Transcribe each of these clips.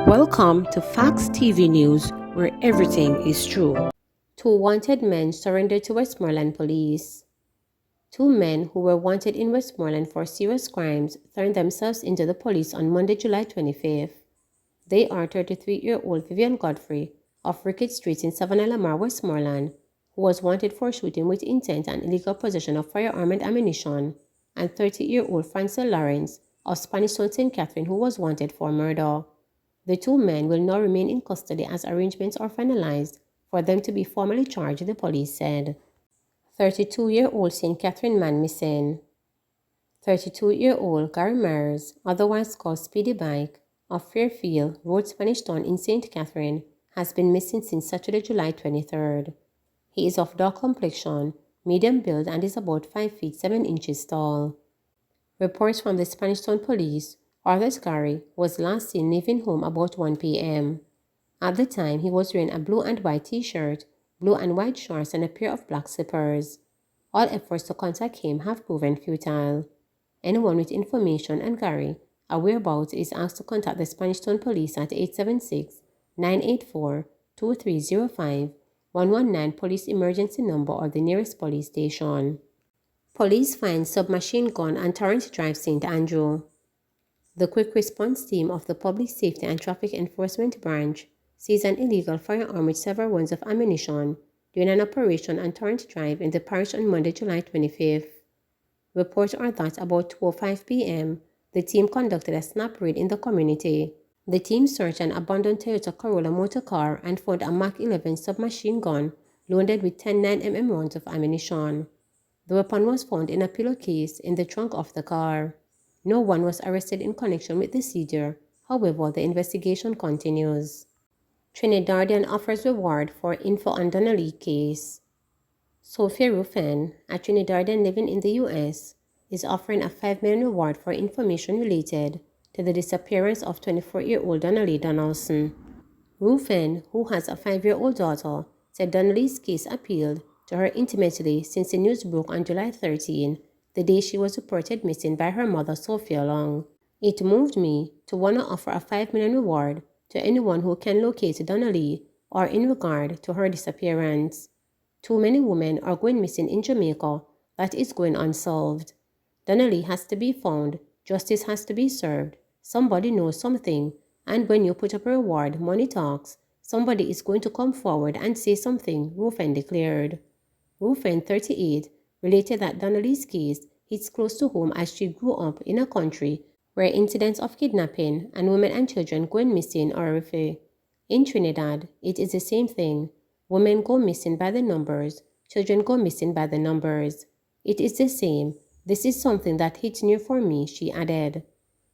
Welcome to Facts TV News, where everything is true. Two wanted men surrendered to Westmoreland police. Two men who were wanted in Westmoreland for serious crimes turned themselves into the police on Monday, July 25th. They are 33-year-old Vivian Godfrey of Rickett Street in Savannah Lamar, Westmoreland, who was wanted for shooting with intent and illegal possession of firearm and ammunition, and 30-year-old Francel Lawrence of Spanish Town, St. Catherine, who was wanted for murder. The two men will now remain in custody as arrangements are finalized for them to be formally charged, the police said. 32-year-old St. Catherine man missing. 32-year-old Gary Myers, otherwise called Speedy Bike, of Fairfield Road, Spanish Town in St. Catherine, has been missing since Saturday, July 23rd. He is of dark complexion, medium build, and is about 5 feet 7 inches tall. Reports from the Spanish Town police are that Gary was last seen leaving home about 1 p.m. At the time, he was wearing a blue and white t-shirt, blue and white shorts, and a pair of black slippers. All efforts to contact him have proven futile. Anyone with information on Gary, a whereabouts, is asked to contact the Spanish Town police at 876-984-2305, 119 police emergency number, or the nearest police station. Police find submachine gun on Torrance Drive, St. Andrew. The quick response team of the Public Safety and Traffic Enforcement Branch seized an illegal firearm with several rounds of ammunition during an operation on Torrance Drive in the parish on Monday, July 25th. Reports are that about 2:05 p.m., the team conducted a snap raid in the community. The team searched an abandoned Toyota Corolla motor car and found a Mach 11 submachine gun loaded with 10 9mm rounds of ammunition. The weapon was found in a pillowcase in the trunk of the car. No one was arrested in connection with the seizure. However, the investigation continues. Trinidadian offers reward for info on Donnelly case. Sophia Ruffin, a Trinidadian living in the U.S., is offering a $5 million reward for information related to the disappearance of 24-year-old Donnelly Donaldson. Ruffin, who has a 5-year-old daughter, said Donnelly's case appealed to her intimately since the news broke on July 13, the day she was reported missing by her mother, Sophia Long. It moved me to want to offer a $5 million reward to anyone who can locate Donnelly or in regard to her disappearance. Too many women are going missing in Jamaica that is going unsolved. Donnelly has to be found, justice has to be served, somebody knows something, and when you put up a reward, money talks, somebody is going to come forward and say something, Ruffin declared. Ruffin, 38, related that Donnelly's case hits close to home as she grew up in a country where incidents of kidnapping and women and children going missing are referred. In Trinidad, it is the same thing. Women go missing by the numbers, children go missing by the numbers. It is the same. This is something that hits near for me, she added.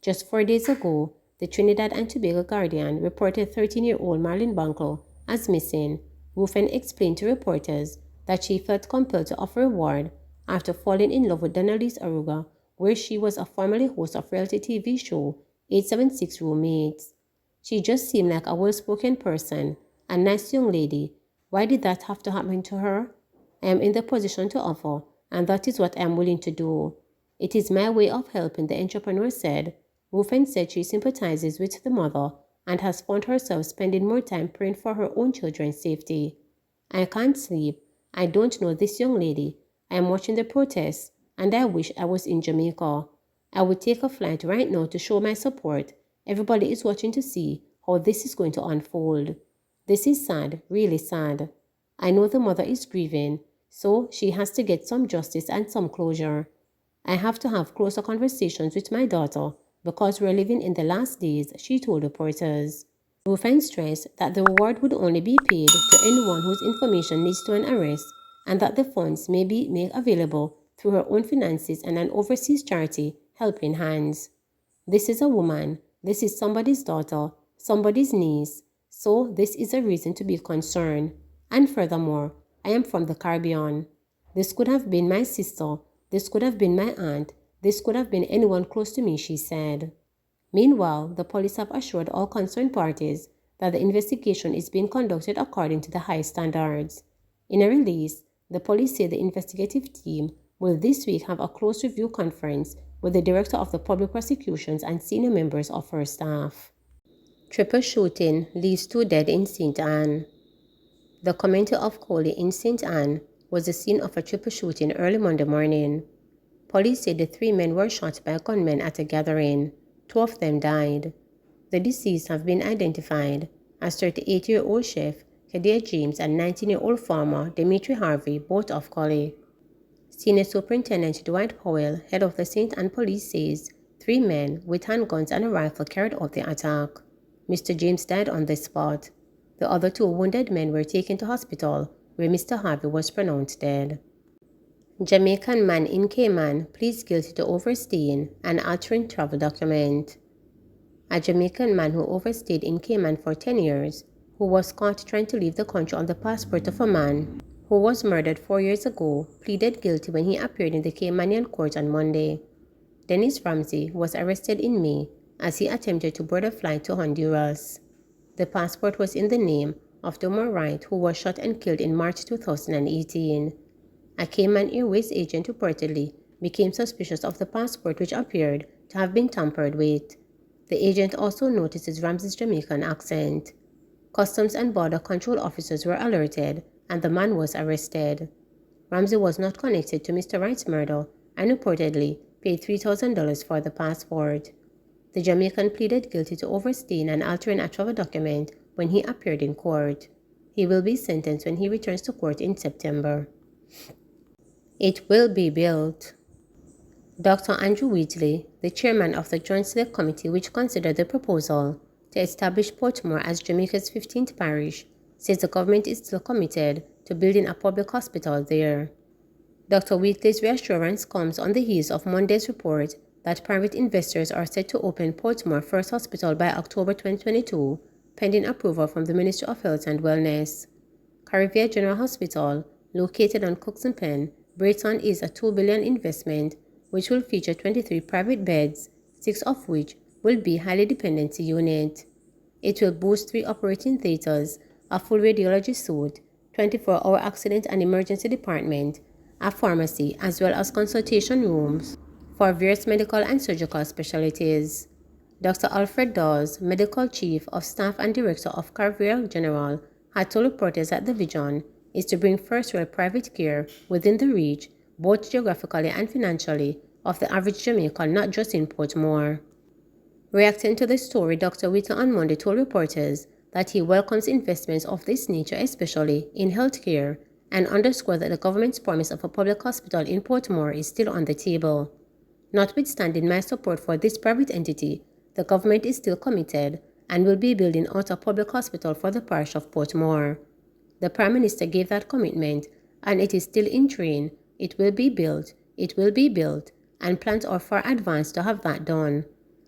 Just 4 days ago, the Trinidad and Tobago Guardian reported 13-year-old Marlene Bunkle as missing. Ruffin explained to reporters that she felt compelled to offer a reward after falling in love with Donnelly's Aruga, where she was a formerly host of reality TV show 876 Roommates. She just seemed like a well-spoken person, a nice young lady. Why did that have to happen to her? I am in the position to offer, and that is what I am willing to do. It is my way of helping, the entrepreneur said. Ruffin said she sympathizes with the mother and has found herself spending more time praying for her own children's safety. I can't sleep. I don't know this young lady. I am watching the protests, and I wish I was in Jamaica. I would take a flight right now to show my support. Everybody is watching to see how this is going to unfold. This is sad, really sad. I know the mother is grieving, so she has to get some justice and some closure. I have to have closer conversations with my daughter because we're living in the last days, she told reporters. Ruffin stressed that the reward would only be paid to anyone whose information leads to an arrest, and that the funds may be made available through her own finances and an overseas charity, Helping Hands. This is a woman. This is somebody's daughter, somebody's niece. So this is a reason to be concerned. And furthermore, I am from the Caribbean. This could have been my sister. This could have been my aunt. This could have been anyone close to me, she said. Meanwhile, the police have assured all concerned parties that the investigation is being conducted according to the highest standards. In a release, the police say the investigative team will this week have a close review conference with the Director of the Public Prosecutions and senior members of her staff. Triple shooting leaves 2 dead in St. Anne. The community of Coley in St. Anne was the scene of a triple shooting early Monday morning. Police said the 3 men were shot by gunmen at a gathering. 2 of them died. The deceased have been identified as 38-year-old chef Kadir James and 19-year-old farmer Dimitri Harvey, both of Coley. Senior Superintendent Dwight Powell, head of the St. Anne Police, says 3 men with handguns and a rifle carried out the attack. Mr. James died on the spot. The other 2 wounded men were taken to hospital, where Mr. Harvey was pronounced dead. Jamaican man in Cayman pleads guilty to overstaying and altering travel document. A Jamaican man who overstayed in Cayman for 10 years, who was caught trying to leave the country on the passport of a man who was murdered 4 years ago, pleaded guilty when he appeared in the Caymanian court on Monday. Dennis Ramsey was arrested in May as he attempted to board a flight to Honduras. The passport was in the name of Domar Wright, who was shot and killed in March 2018. A Cayman Airways agent reportedly became suspicious of the passport, which appeared to have been tampered with. The agent also notices Ramsey's Jamaican accent. Customs and Border Control officers were alerted, and the man was arrested. Ramsey was not connected to Mr. Wright's murder and reportedly paid $3,000 for the passport. The Jamaican pleaded guilty to overstaying and altering a travel document when he appeared in court. He will be sentenced when he returns to court in September. It will be built. Dr. Andrew Wheatley, the chairman of the Joint Select Committee which considered the proposal to establish Portmore as Jamaica's 15th parish, says the government is still committed to building a public hospital there. Dr. Wheatley's reassurance comes on the heels of Monday's report that private investors are set to open Portmore First Hospital by October 2022, pending approval from the Ministry of Health and Wellness. Caribbean General Hospital, located on Cookson Pen, Brayton, is a $2 billion investment which will feature 23 private beds, 6 of which will be highly dependency units. It will boast 3 operating theaters, a full radiology suite, 24-hour accident and emergency department, a pharmacy, as well as consultation rooms for various medical and surgical specialties. Dr. Alfred Dawes, Medical Chief of Staff and Director of Caribbean General, had told reporters that the vision is to bring first-world private care within the reach, both geographically and financially, of the average Jamaican, not just in Portmore. Reacting to the story, Dr. Wheatley on Monday told reporters that he welcomes investments of this nature, especially in healthcare, and underscored that the government's promise of a public hospital in Portmore is still on the table. Notwithstanding my support for this private entity, the government is still committed and will be building out a public hospital for the parish of Portmore. The Prime Minister gave that commitment, and it is still in train. It will be built, and plans are far advanced to have that done.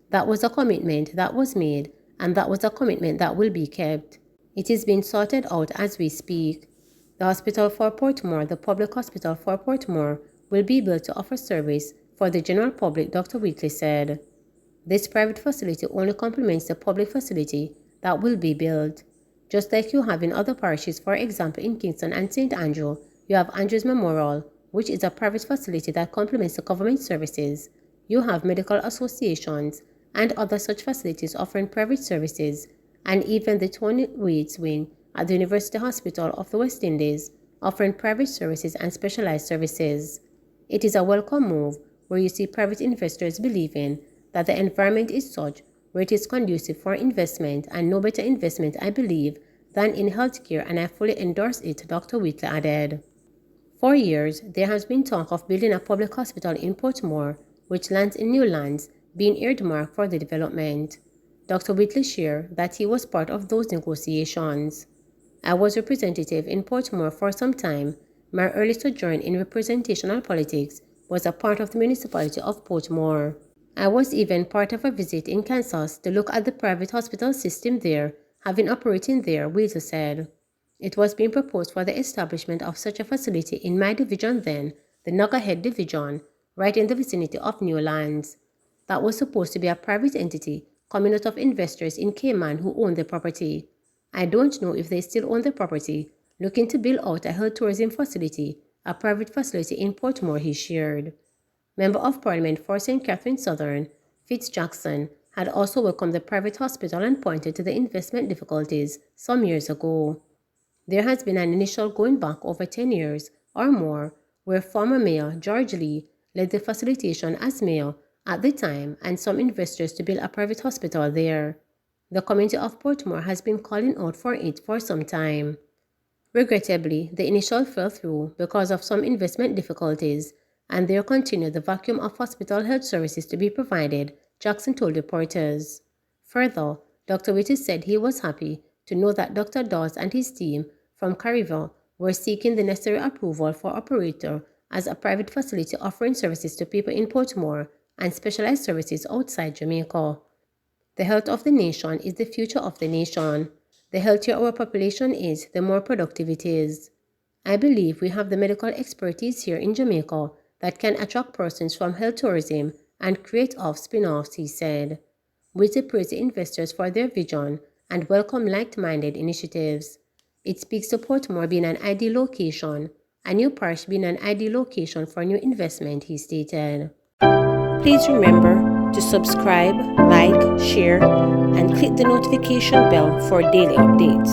That was a commitment that was made, and that was a commitment that will be kept. It is being sorted out as we speak. The hospital for Portmore, the public hospital for Portmore, will be built to offer service for the general public, Dr. Wheatley said. This private facility only complements the public facility that will be built. Just like you have in other parishes, for example in Kingston and St. Andrew, you have Andrews Memorial, which is a private facility that complements the government services. You have medical associations and other such facilities offering private services, and even the Tony Waits Wing at the University Hospital of the West Indies, offering private services and specialized services. It is a welcome move where you see private investors believing that the environment is such where it is conducive for investment, and no better investment, I believe, than in healthcare, and I fully endorse it, Dr. Wheatley added. For years, there has been talk of building a public hospital in Portmore, which lands in new lands being earmarked for the development. Dr. Wheatley shared that he was part of those negotiations. I was representative in Portmore for some time. My early sojourn in representational politics was a part of the municipality of Portmore. I was even part of a visit in Kansas to look at the private hospital system there, having operating there, Wheatley said. It was being proposed for the establishment of such a facility in my division then, the Nugget Division, right in the vicinity of Newlands. That was supposed to be a private entity coming out of investors in Cayman who own the property. I don't know if they still own the property, looking to build out a health tourism facility, a private facility in Portmore, he shared. Member of Parliament for St. Catherine Southern, Fitz Jackson, had also welcomed the private hospital and pointed to the investment difficulties some years ago. There has been an initial going back over 10 years or more where former Mayor George Lee led the facilitation as mayor at the time and some investors to build a private hospital there. The community of Portmore has been calling out for it for some time. Regrettably, the initial fell through because of some investment difficulties, and there continued the vacuum of hospital health services to be provided, Jackson told reporters. Further, Dr. Whitty said he was happy to know that Dr. Dawes and his team from Carrival were seeking the necessary approval for operator as a private facility offering services to people in Portmore and specialized services outside Jamaica. The health of the nation is the future of the nation. The healthier our population is, the more productive it is. I believe we have the medical expertise here in Jamaica that can attract persons from health tourism and create spin-offs, he said. Whitty praised the investors for their vision and welcome like-minded initiatives. It speaks to Portmore being an ideal location, a new parish being an ideal location for new investment, he stated. Please remember to subscribe, like, share, and click the notification bell for daily updates.